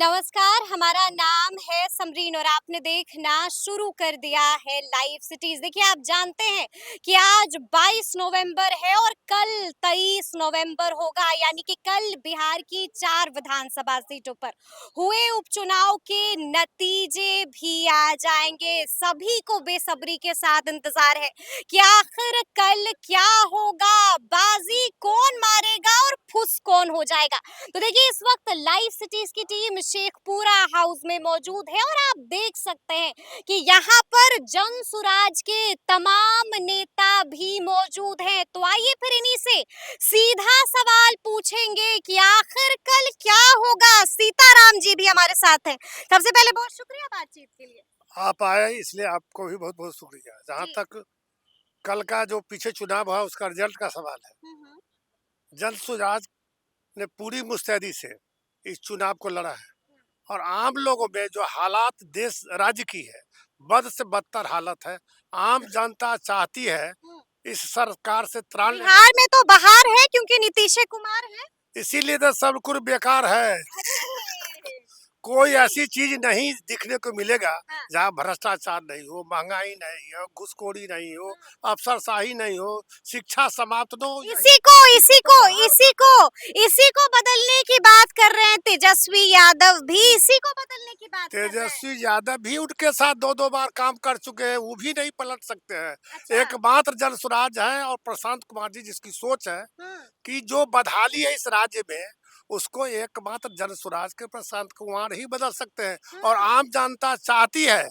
नमस्कार, हमारा नाम है समरीन और आपने देखना शुरू कर दिया है लाइव सिटीज। देखिए, आप जानते हैं कि आज 22 नवंबर है और कल 23 नवंबर होगा, यानी कि कल बिहार की 4 विधानसभा सीटों पर हुए उपचुनाव के नतीजे भी आ जाएंगे। सभी को बेसब्री के साथ इंतजार है कि आखिर कल क्या होगा, बाजी कौन मारेगा और फुस कौन हो जाएगा। तो देखिए, इस वक्त लाइव सिटीज की टीम शेखपुरा हाउस में मौजूद है और आप देख सकते हैं कि यहाँ पर जन सुराज के तमाम नेता भी मौजूद हैं। तो आइए फिर इन्हीं से सीधा सवाल पूछेंगे कि आखिर कल क्या होगा। सीताराम जी भी हमारे साथ हैं। सबसे पहले बहुत शुक्रिया बातचीत के लिए। आप आए इसलिए आपको भी बहुत बहुत शुक्रिया। जहाँ जी। तक कल का जो पीछे चुनाव हुआ उसका रिजल्ट का सवाल है, हम्म। जन सुराज ने पूरी मुस्तैदी से इस चुनाव को लड़ा है और आम लोगों में जो हालात देश राज्य की है, बद से बदतर हालत है। आम जनता चाहती है इस सरकार से त्राण लेना, बिहार में तो बहार है क्योंकि नीतीश कुमार है। इसीलिए तो सब कुछ बेकार है। कोई ऐसी चीज नहीं दिखने को मिलेगा हाँ। जहाँ भ्रष्टाचार नहीं हो, महंगाई नहीं हो, घुसखोरी नहीं हो, अफसरशाही नहीं हो, शिक्षा समाप्त न हो। इसी को बदलने की बात कर रहे हैं। तेजस्वी यादव भी इसी को बदलने की बात कर रहे हैं। तेजस्वी यादव भी उनके साथ दो दो बार काम कर चुके हैं, वो भी नहीं पलट सकते हैं। अच्छा। एकमात्र जन स्वराज है और प्रशांत कुमार जी जिसकी सोच है कि जो बदहाली है इस राज्य में उसको एकमात्र जन स्वराज के प्रशांत कुमार ही बदल सकते हैं। और आम जनता चाहती है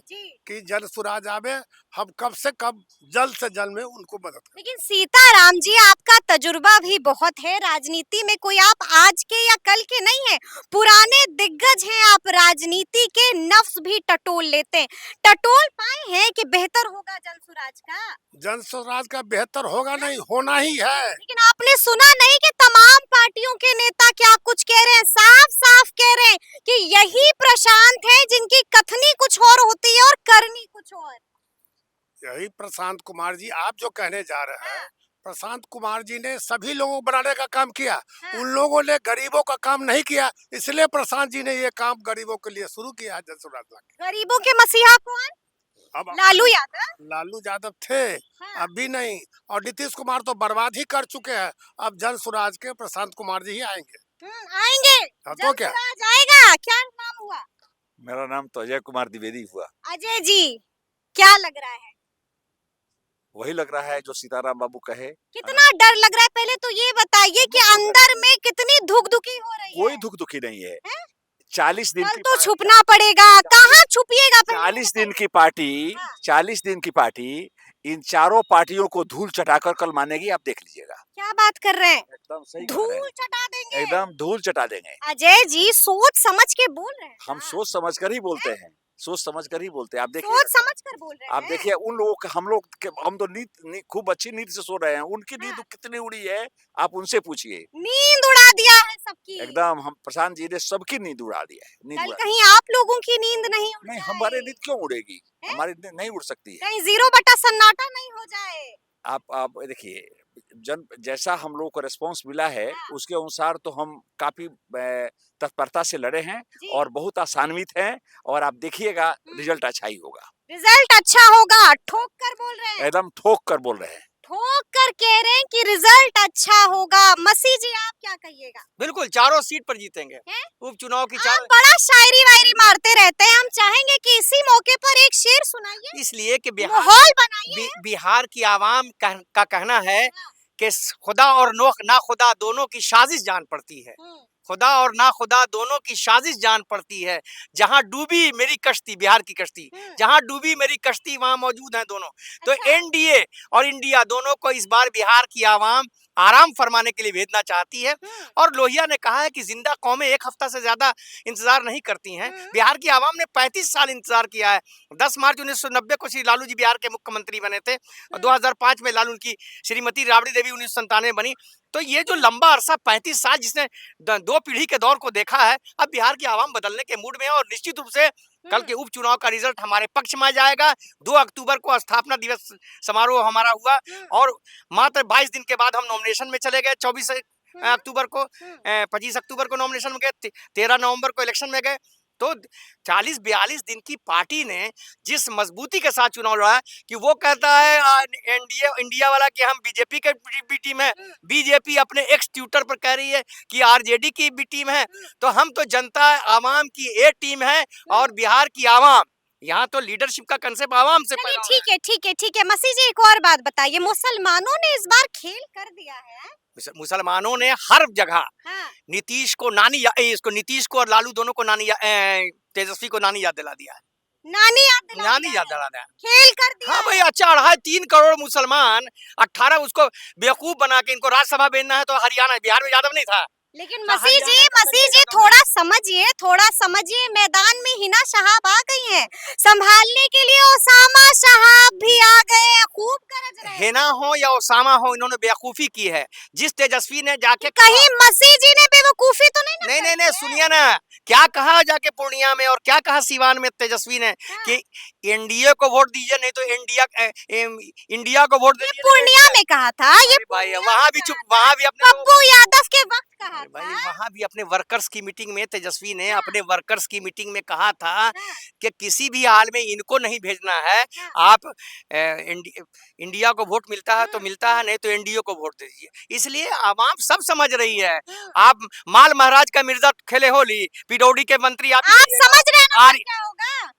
कि जन स्वराज आवे, हम कब से कब जल्द से जल्द में उनको मदद करें। लेकिन सीताराम जी, आपका तजुर्बा भी बहुत है राजनीति में। कोई आप आज के या कल के नहीं है, पुराने दिग्गज हैं। आप राजनीति के नफ्स भी टटोल लेते हैं। टटोल पाए हैं कि बेहतर होगा जन स्वराज का? जन स्वराज का बेहतर होगा नहीं, होना ही है। लेकिन आपने सुना नहीं कि तमाम पार्टियों के नेता क्या कुछ कह रहे हैं? साफ साफ कह रहे हैं कि यही प्रशांत है जिनकी कथनी कुछ और होती है और करनी कुछ और। यही प्रशांत कुमार जी आप जो कहने जा रहे हैं, प्रशांत कुमार जी ने सभी लोगों को बनाने का काम किया। उन लोगों ने गरीबों का काम नहीं किया, इसलिए प्रशांत जी ने ये काम गरीबों के लिए शुरू किया। जन स्वराज गरीबों के मसीहा कौन? अब लालू यादव। लालू यादव थे, अब भी नहीं। और नीतीश कुमार तो बर्बाद ही कर चुके हैं। अब जन स्वराज के प्रशांत कुमार जी ही आएंगे। आएंगे। तो क्या आएगा? क्या नाम हुआ? मेरा नाम तो अजय कुमार द्विवेदी हुआ। अजय जी, क्या लग रहा है? वही लग रहा है जो सीताराम बाबू कहे। कितना डर लग रहा है? पहले तो ये बताइए कि अंदर में कितनी धुकधुकी हो रही है? कोई धुकधुकी नहीं है। 40 दिन कल की तो छुपना पड़ेगा। कहाँ छुपिएगा? 40 दिन की पार्टी, 40 दिन की पार्टी इन चारों पार्टियों को धूल चटाकर कल मानेगी, आप देख लीजिएगा। क्या बात कर रहे हैं? एकदम सही, धूल चटा देंगे। एकदम धूल चटा देंगे। अजय जी, सोच समझ के बोल रहे हैं। हम सोच समझ कर ही बोलते हैं, सोच समझ कर ही बोलते हैं। आप देखिए, सोच समझ कर बोल रहे हैं। आप देखिए उन लोगों के, हम तो नींद खूब अच्छी नींद से सो रहे हैं। उनकी नींद कितनी उड़ी है आप उनसे पूछिए। नींद उड़ा दिया है सबकी। एकदम हम प्रशांत जी ने सबकी नींद उड़ा दिया है। कल कहीं आप लोगों की नींद नहीं उड़ नहीं, जाए। हमारी नींद क्यों उड़ेगी? हमारी नींद नहीं उड़ सकती है। कहीं 0 बटा सन्नाटा नहीं हो जाए। आप देखिए, जैसा हम लोगों को रिस्पांस मिला है उसके अनुसार तो हम काफी तत्परता से लड़े हैं और बहुत आसान्वित हैं। और आप देखिएगा रिजल्ट अच्छा ही होगा। रिजल्ट अच्छा होगा, ठोक कर बोल रहे हैं। एकदम ठोक कर बोल रहे हैं। ठोक कर कह रहे हैं कि रिजल्ट अच्छा होगा। मसीह जी, आप क्या कहिएगा? बिल्कुल, चारों सीट पर जीतेंगे। उपचुनाव की आप बड़ा शायरी वायरी मारते रहते हैं। हम चाहेंगे कि इसी मौके पर एक शेर सुनाइए, इसलिए कि माहौल बनाइए। बिहार की आवाम का कहना है कि खुदा और ना खुदा दोनों की साजिश जान पड़ती है। खुदा और ना खुदा दोनों की साजिश जान पड़ती है। जहां डूबी मेरी कश्ती, बिहार की कश्ती, जहां डूबी मेरी कश्ती वहां मौजूद है दोनों। तो एनडीए और इंडिया दोनों को इस बार बिहार की आवाम आराम फरमाने के लिए भेजना चाहती है। और लोहिया ने कहा है कि जिंदा कौमें 1 हफ्ता से ज्यादा इंतजार नहीं करती हैं। बिहार की आवाम ने 35 साल इंतजार किया है। 10 मार्च 1990 को श्री लालू जी बिहार के मुख्यमंत्री बने थे और 2005 में लालू की श्रीमती राबड़ी देवी 1997 बनी। तो ये जो लंबा अरसा 35 साल जिसने 2 पीढ़ी के दौर को देखा है, अब बिहार की आवाम बदलने के मूड में है। और निश्चित रूप से कल के उपचुनाव का रिजल्ट हमारे पक्ष में आ जाएगा। 2 अक्टूबर को स्थापना दिवस समारोह हमारा हुआ और मात्र 22 दिन के बाद हम नॉमिनेशन में चले गए। 24 अक्टूबर को 25 अक्टूबर को नॉमिनेशन में गए, 13 नवंबर को इलेक्शन में गए। तो 40-42 दिन की पार्टी ने जिस मजबूती के साथ चुनाव लड़ा है कि वो कहता है एनडीए इंडिया वाला कि हम बीजेपी के भी टीम है, बीजेपी अपने एक्स ट्विटर पर कह रही है कि आरजेडी की भी टीम है, तो हम तो जनता आवाम की एक टीम है और बिहार की आवाम, यहाँ तो लीडरशिप का कंसेप्ट आवाम से पैदा हो रहा है। ठीक है मसीह जी, एक और बात बताइए, मुसलमानों ने इस बार खेल कर दिया है। मुसलमानों ने हर जगह हाँ। नीतीश को नीतीश को और लालू दोनों को तेजस्वी को नानी याद दिला दिया है। नानी याद दिला दिया, खेल कर दिया। हाँ भाई, अच्छा 3.5 करोड़ मुसलमान 18 उसको बेवकूफ बना के इनको राज्यसभा भेजना है, तो हरियाणा बिहार में यादव नहीं था। लेकिन मसीह जी थोड़ा समझिए, मैदान में हिना शहाब आ गई हैं, संभालने के लिए ओसामा शहाब भी आ गए हैं, खूब गरज रहे हैं। हिना हो या ओसामा हो, इन्होंने बेवकूफी की है। जिस तेजस्वी ने जाके कहीं मसीह जी ने बेवकूफी तो नहीं सुनिए ना, क्या कहा जाके पूर्णिया में और क्या कहा सिवान में तेजस्वी ने कि एनडीए को वोट दीजिए, नहीं तो इंडिया को वोट दीजिए। पूर्णिया में कहा था ये भाई, वहाँ भी अपने पप्पू यादव के वक्त कहा भाई, था। वहाँ भी अपने वर्कर्स की मीटिंग में तेजस्वी ने अपने वर्कर्स की मीटिंग में कहा था कि किसी भी हाल में इनको नहीं भेजना है, आप इंडिया को वोट मिलता है तो मिलता है, नहीं तो एनडीए को वोट दीजिए। इसलिए आवाम सब समझ रही है। आप माल महाराज का मिर्जा खेले होली, पिडौडी के मंत्री आप समझ रहे हैं ना क्या होगा?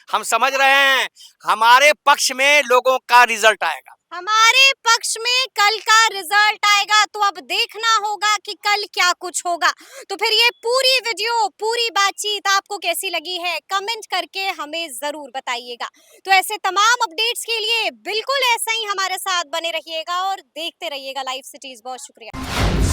हम समझ रहे हैं, हमारे पक्ष में लोगों का रिजल्ट आएगा, हमारे पक्ष में कल का रिजल्ट आएगा। तो अब देखना होगा कि कल क्या कुछ होगा। तो फिर ये पूरी वीडियो, पूरी बातचीत आपको कैसी लगी है, कमेंट करके हमें जरूर बताइएगा। तो ऐसे तमाम अपडेट्स के लिए बिल्कुल ऐसा ही हमारे साथ बने रहिएगा और देखते रहिएगा लाइव सिटीज। बहुत शुक्रिया।